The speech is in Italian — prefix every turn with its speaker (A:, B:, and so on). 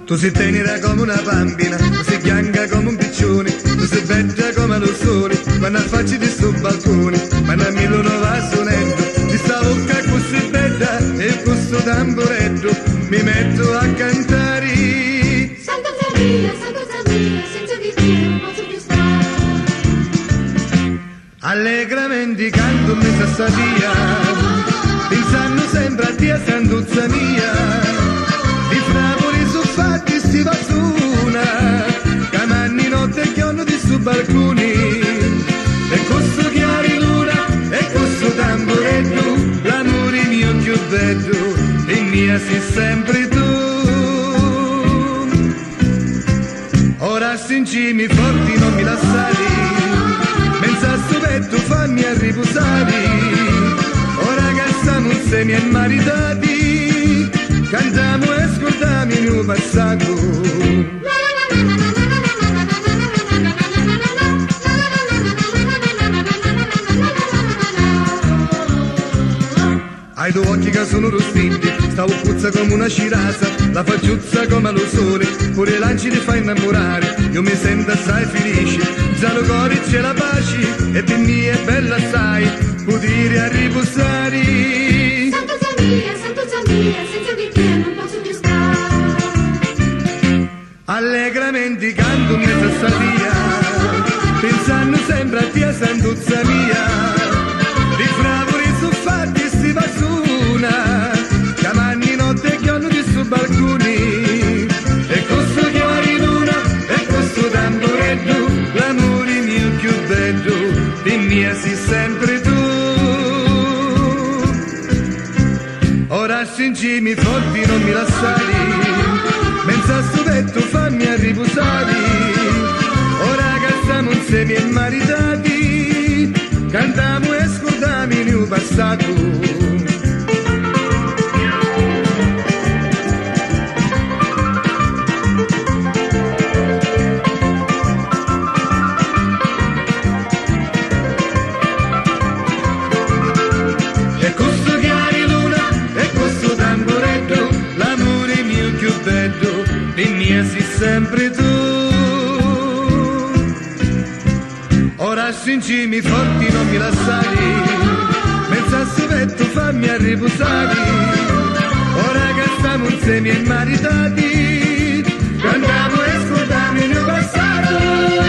A: Tu sei tenera come una bambina, tu sei bianca come un piccione, tu sei bella come lo sole, quando affacci di sto balcone, quando a Milano va sonendo, di sta bocca così bella e questo tamburetto mi metto a cantare.
B: Santa Maria, senza di te non posso più stare.
A: Allegramente canto mezza stadia, pensando sempre a Dio Santuzza mia. Di frapoli soffatti si va su una, camanni notte e chionno di su balconi. E questo chiari luna, e questo tamburetto, l'amore mio più bello, e mia sei sempre tu. Ora stingimi forti non mi lasciare, menza a sto petto fammi a riposare. Ora che stiamo insieme e maritati, cantiamo e ascoltiamo il mio passato. Hai due occhi che sono rostigli, stavo puzza come una cirasa, la facciuzza come lo sole, pure lanci ti fa innamorare, io mi sento assai felice, già lo cuore c'è la pace, e per me è bella assai, potere a riposare.
B: Santuzza mia, senza di te non posso più stare.
A: Allegramente canto mezza stadia, pensando sempre a te Santuzza mia. Di frapoli soffatti si va su una, camanni notte e chionno di su balconi. E questo chiari luna, e questo tamburetto, l'amore mio più bello, di mia sei sempre tu. Ora stingimi forti non mi lasciare, menza sto petto fammi a riposare. Ora che stiamo insieme e maritati, cantiamo e ascoltiamo il mio passato. E questo chiari luna, e questo tamburetto, l'amore mio più bello, e mia sei sempre tu. Ora stringimi forti non mi lasciare, mezza a sto petto fammi a riposare. Ora che stiamo insieme e maritati, cantiamo e ascoltiamo il mio passato.